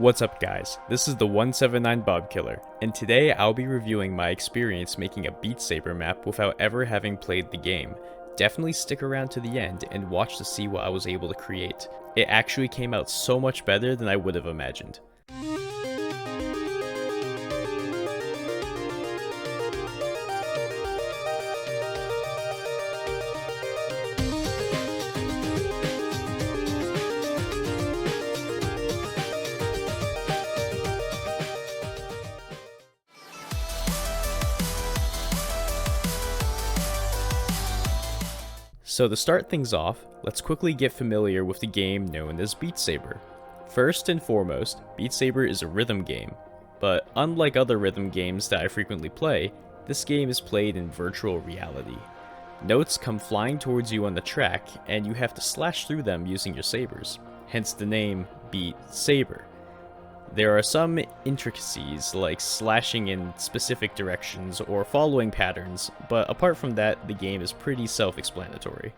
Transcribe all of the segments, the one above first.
What's up guys, this is the 179 Bob Killer, and today I'll be reviewing my experience making a Beat Saber map without ever having played the game. Definitely stick around to the end and watch to see what I was able to create. It actually came out so much better than I would have imagined. So to start things off, let's quickly get familiar with the game known as Beat Saber. First and foremost, Beat Saber is a rhythm game, but unlike other rhythm games that I frequently play, this game is played in virtual reality. Notes come flying towards you on the track, and you have to slash through them using your sabers, hence the name Beat Saber. There are some intricacies, like slashing in specific directions or following patterns, but apart from that, the game is pretty self-explanatory.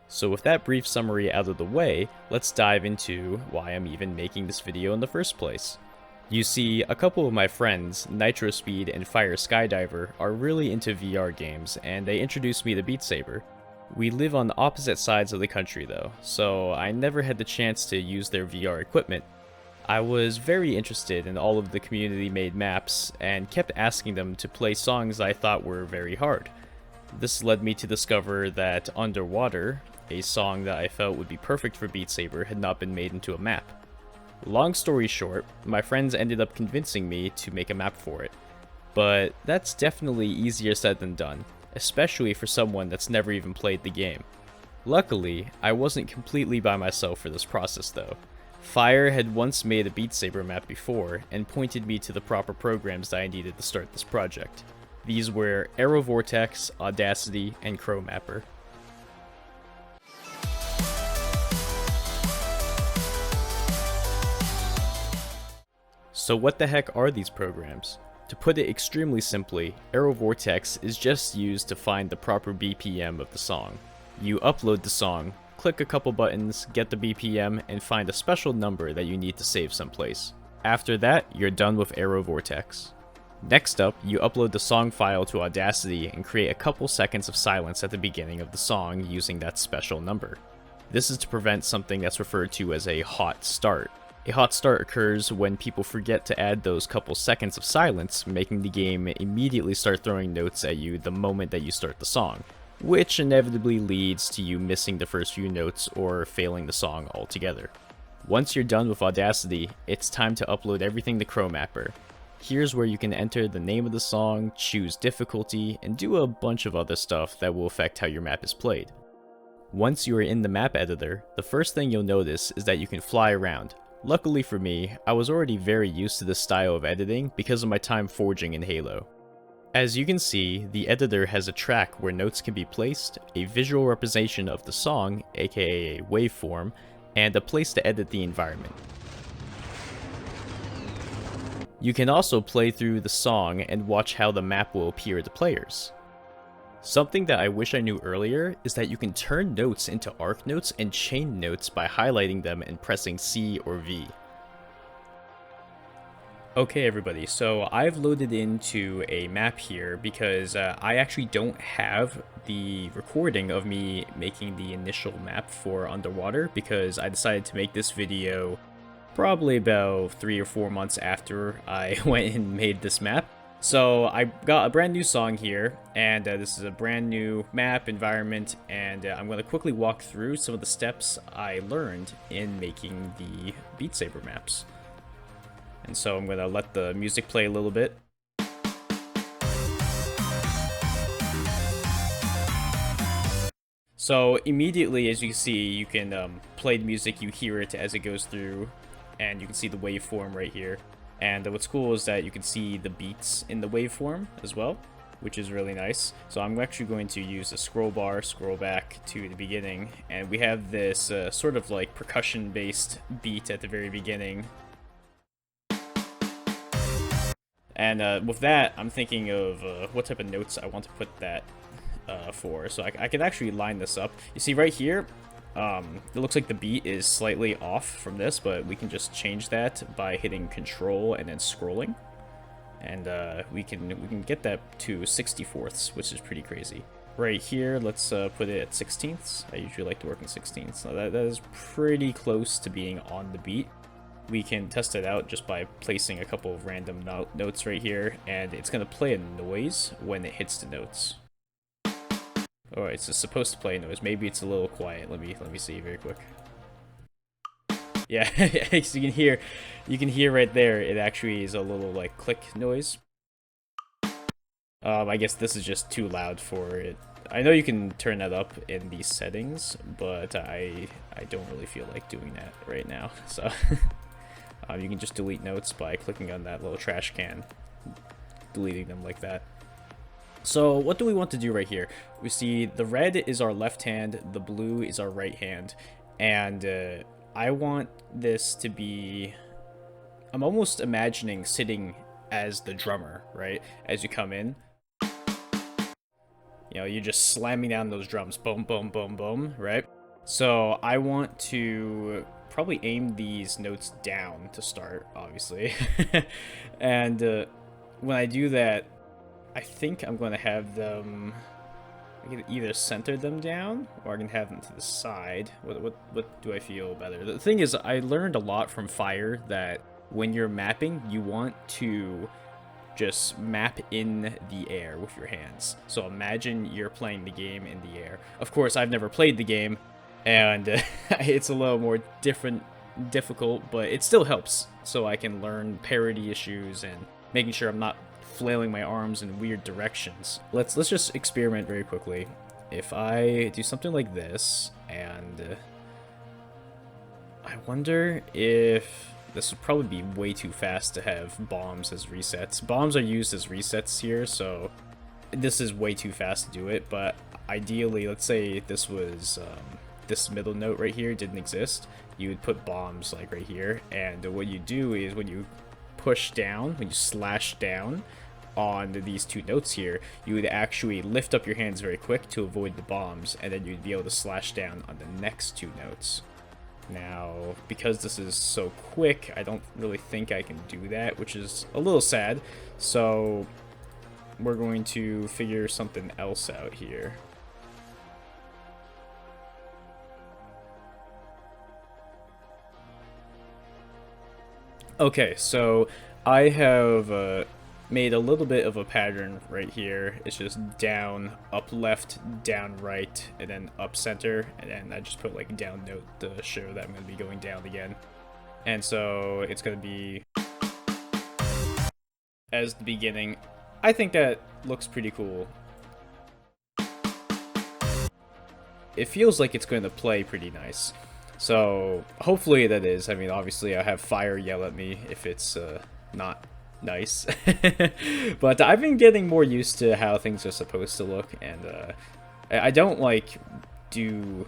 So with that brief summary out of the way, let's dive into why I'm even making this video in the first place. You see, a couple of my friends, Nitro Speed and Fire Skydiver, are really into VR games, and they introduced me to Beat Saber. We live on opposite sides of the country though, so I never had the chance to use their VR equipment. I was very interested in all of the community-made maps, and kept asking them to play songs I thought were very hard. This led me to discover that Underwater, a song that I felt would be perfect for Beat Saber, had not been made into a map. Long story short, my friends ended up convincing me to make a map for it. But that's definitely easier said than done, especially for someone that's never even played the game. Luckily, I wasn't completely by myself for this process though. Fire had once made a Beat Saber map before, and pointed me to the proper programs that I needed to start this project. These were Aero Vortex, Audacity, and ChromMapper. So what the heck are these programs? To put it extremely simply, Aero Vortex is just used to find the proper BPM of the song. You upload the song, click a couple buttons, get the BPM, and find a special number that you need to save someplace. After that, you're done with Aero Vortex. Next up, you upload the song file to Audacity and create a couple seconds of silence at the beginning of the song using that special number. This is to prevent something that's referred to as a hot start. A hot start occurs when people forget to add those couple seconds of silence, making the game immediately start throwing notes at you the moment that you start the song, which inevitably leads to you missing the first few notes or failing the song altogether. Once you're done with Audacity, it's time to upload everything to ChromMapper. Here's where you can enter the name of the song, choose difficulty, and do a bunch of other stuff that will affect how your map is played. Once you are in the map editor, the first thing you'll notice is that you can fly around. Luckily for me, I was already very used to this style of editing because of my time forging in Halo. As you can see, the editor has a track where notes can be placed, a visual representation of the song, aka a waveform, and a place to edit the environment. You can also play through the song and watch how the map will appear to players. Something that I wish I knew earlier is that you can turn notes into arc notes and chain notes by highlighting them and pressing C or V. Okay everybody, so I've loaded into a map here because I actually don't have the recording of me making the initial map for Underwater, because I decided to make this video probably about 3 or 4 months after I went and made this map. So I got a brand new song here, and this is a brand new map environment, and I'm going to quickly walk through some of the steps I learned in making the Beat Saber maps. And so I'm going to let the music play a little bit. So immediately, as you can see, you can play the music, you hear it as it goes through, and you can see the waveform right here. And what's cool is that you can see the beats in the waveform as well, which is really nice. So I'm actually going to use a scroll bar, scroll back to the beginning, and we have this sort of like percussion-based beat at the very beginning. And with that, I'm thinking of what type of notes I want to put that for. So I can actually line this up. You see right here, it looks like the beat is slightly off from this, but we can just change that by hitting Control and then scrolling, and we can get that to 64ths, which is pretty crazy. Right here, let's put it at 16ths. I usually like to work in 16ths. So that is pretty close to being on the beat. We can test it out just by placing a couple of random notes right here, and it's going to play a noise when it hits the notes. Alright, so it's supposed to play a noise. Maybe it's a little quiet. Let me see very quick. Yeah, so you can hear right there, it actually is a little like click noise. I guess this is just too loud for it. I know you can turn that up in the settings, but I don't really feel like doing that right now. So you can just delete notes by clicking on that little trash can, deleting them like that. So what do we want to do right here? We see the red is our left hand, the blue is our right hand, and I want this to be... I'm almost imagining sitting as the drummer, right? As you come in. You know, you're just slamming down those drums, boom, boom, boom, boom, right? So I want to probably aim these notes down to start, obviously. And when I do that, I think I'm going to have them... I can either center them down, or I can have them to the side. What do I feel better? The thing is, I learned a lot from Fire that when you're mapping, you want to just map in the air with your hands. So imagine you're playing the game in the air. Of course, I've never played the game, and it's a little more difficult, but it still helps. So I can learn parity issues and making sure I'm not flailing my arms in weird directions. Let's just experiment very quickly. If I do something like this, and I wonder if this would probably be way too fast to have bombs as resets. Bombs are used as resets here, so this is way too fast to do it, but ideally, let's say this was, this middle note right here didn't exist, you would put bombs like right here, and what you do is when you push down, when you slash down on these two notes here, you would actually lift up your hands very quick to avoid the bombs, and then you'd be able to slash down on the next two notes. Now, because this is so quick, I don't really think I can do that, which is a little sad. So we're going to figure something else out here. Okay, so I have made a little bit of a pattern right here. It's just down, up left, down right, and then up center, and then I just put like down note to show that I'm going to be going down again. And so it's going to be as the beginning. I think that looks pretty cool. It feels like it's going to play pretty nice. So hopefully that is. I mean, obviously I have Fire yell at me if it's not nice. But I've been getting more used to how things are supposed to look, and I don't like do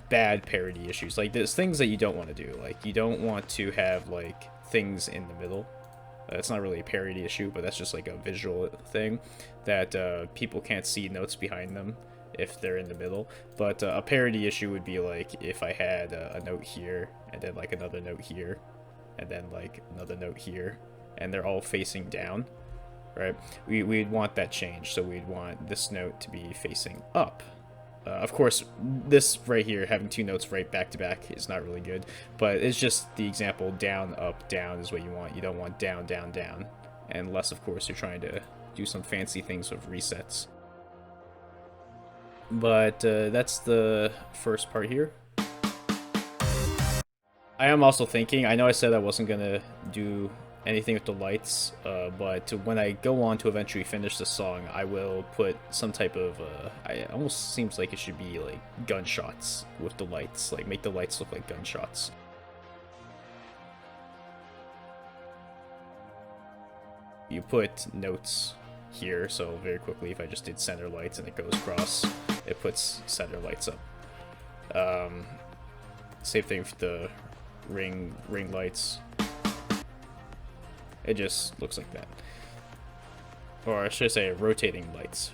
bad parody issues. Like, there's things that you don't want to do. Like, you don't want to have like things in the middle. That's not really a parody issue, but that's just like a visual thing that people can't see notes behind them if they're in the middle. But a parody issue would be like if I had a note here, and then like another note here, and then like another note here, and they're all facing down, right? We'd want that change, so we'd want this note to be facing up. Of course, this right here, having two notes right back to back, is not really good, but it's just the example. Down, up, down is what you want. You don't want down, down, down, unless, of course, you're trying to do some fancy things with resets. But that's the first part here. I am also thinking, I know I said I wasn't gonna do anything with the lights, but when I go on to eventually finish the song, I will put some type of, it almost seems like it should be like gunshots with the lights, like make the lights look like gunshots. You put notes here, so very quickly if I just did center lights and it goes across, it puts center lights up. Same thing with the ring lights. It just looks like that. Or I should say rotating lights.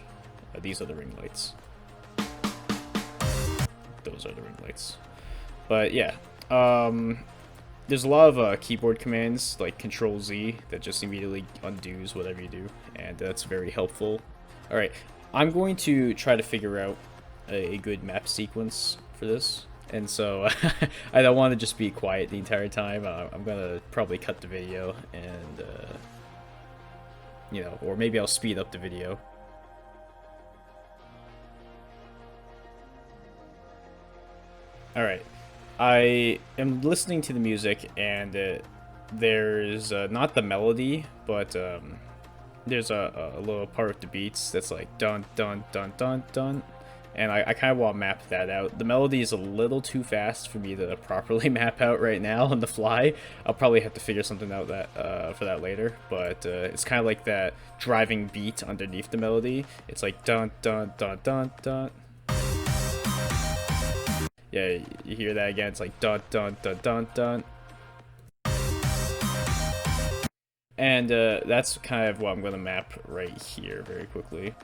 These are the ring lights. Those are the ring lights. But yeah, there's a lot of keyboard commands like Control Z that just immediately undoes whatever you do, and that's very helpful. All right, I'm going to try to figure out a good map sequence for this, and so I don't want to just be quiet the entire time. I'm gonna probably cut the video and you know, or maybe I'll speed up the video. All right. I am listening to the music, and there's not the melody, but there's a little part with the beats that's like dun dun dun dun dun, and I kind of want to map that out. The melody is a little too fast for me to properly map out right now on the fly. I'll probably have to figure something out that for that later, but it's kind of like that driving beat underneath the melody. It's like dun dun dun dun dun. Yeah, you hear that again. It's like dun dun dun dun dun. And that's kind of what I'm going to map right here very quickly.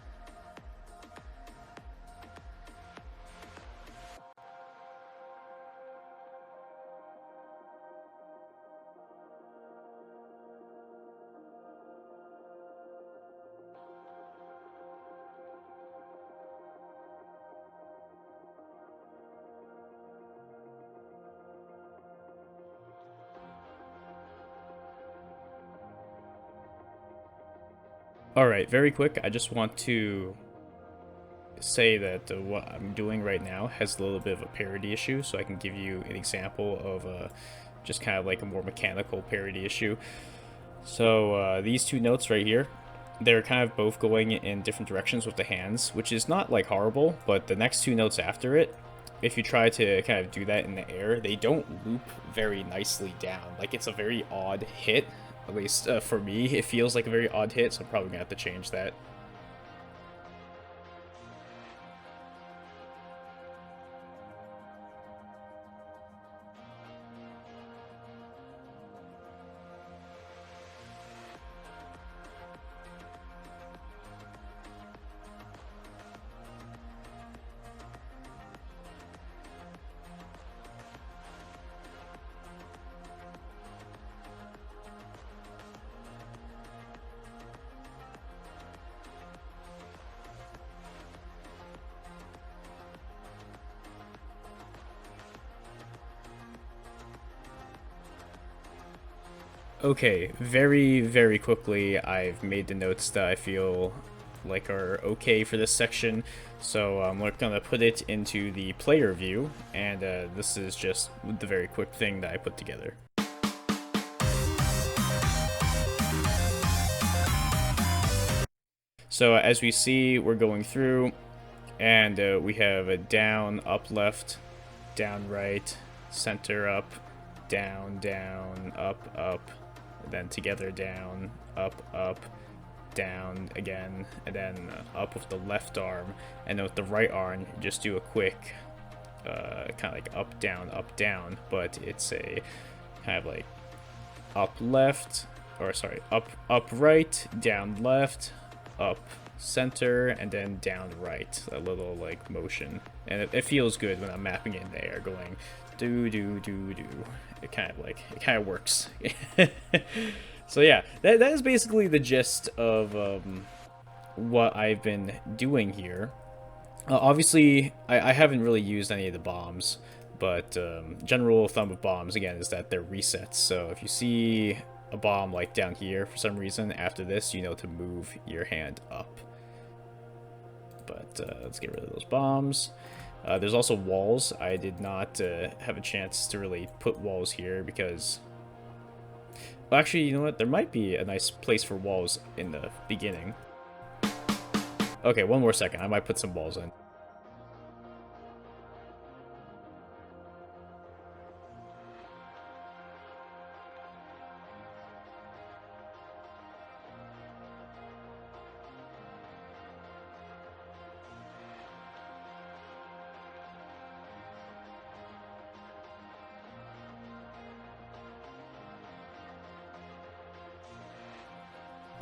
Alright, very quick, I just want to say that what I'm doing right now has a little bit of a parity issue, so I can give you an example of just kind of like a more mechanical parity issue. So these two notes right here, they're kind of both going in different directions with the hands, which is not like horrible, but the next two notes after it, if you try to kind of do that in the air, they don't loop very nicely down. Like, it's a very odd hit. At least for me, it feels like a very odd hit, so I'm probably gonna have to change that. Okay, very, very quickly, I've made the notes that I feel like are okay for this section, so we're gonna put it into the player view, and this is just the very quick thing that I put together. So as we see, we're going through, and we have a down, up, left, down, right, center, up, down, up, then together down, up, down again, and then up with the left arm, and then with the right arm, just do a quick kind of like up, down, but it's a kind of like up, left, or sorry, up, right, down, left, up, center, and then down, right, a little like motion, and it feels good when I'm mapping it in the air, going do. It kind of works. So yeah, that is basically the gist of what I've been doing here. Obviously, I haven't really used any of the bombs, but general rule of thumb of bombs, again, is that they're resets. So if you see a bomb like down here for some reason, after this, you know to move your hand up. But let's get rid of those bombs. There's also walls. I did not have a chance to really put walls here because... Well, actually, you know what? There might be a nice place for walls in the beginning. Okay, one more second. I might put some walls in.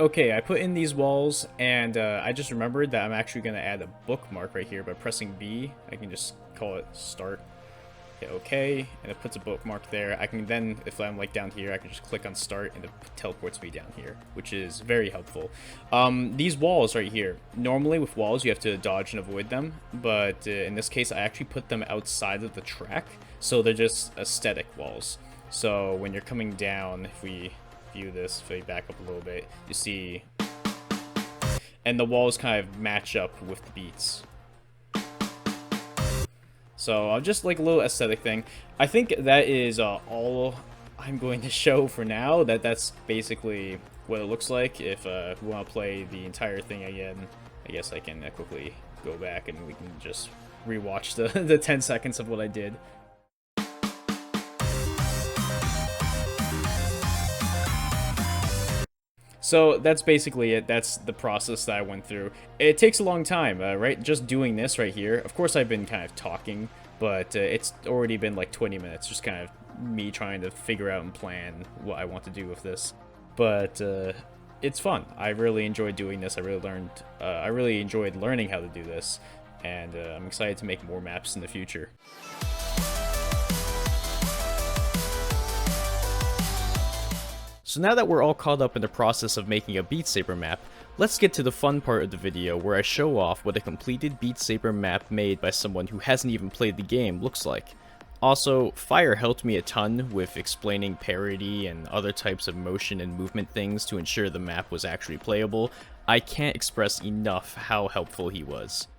Okay, I put in these walls, and I just remembered that I'm actually going to add a bookmark right here by pressing B. I can just call it start. Hit OK, and it puts a bookmark there. I can then, if I'm like down here, I can just click on start, and it teleports me down here, which is very helpful. These walls right here, normally with walls you have to dodge and avoid them, but in this case I actually put them outside of the track, so they're just aesthetic walls. So when you're coming down, if we view this, if we back up a little bit, you see, and the walls kind of match up with the beats. So just like a little aesthetic thing. I think that is all I'm going to show for now. That's basically what it looks like. If we want to play the entire thing again, I guess I can quickly go back and we can just rewatch the 10 seconds of what I did. So that's basically it. That's the process that I went through. It takes a long time, right? Just doing this right here. Of course, I've been kind of talking, but it's already been like 20 minutes, just kind of me trying to figure out and plan what I want to do with this. But it's fun. I really enjoyed doing this. I really enjoyed learning how to do this, and I'm excited to make more maps in the future. So now that we're all caught up in the process of making a Beat Saber map, let's get to the fun part of the video where I show off what a completed Beat Saber map made by someone who hasn't even played the game looks like. Also, Fire helped me a ton with explaining parity and other types of motion and movement things to ensure the map was actually playable. I can't express enough how helpful he was.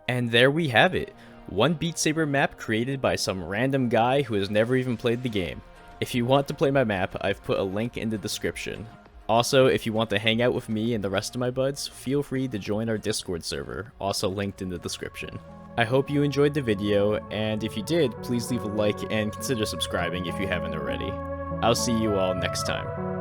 And there we have it. One Beat Saber map created by some random guy who has never even played the game. If you want to play my map, I've put a link in the description. Also, if you want to hang out with me and the rest of my buds, feel free to join our Discord server, also linked in the description. I hope you enjoyed the video, and if you did, please leave a like and consider subscribing if you haven't already. I'll see you all next time.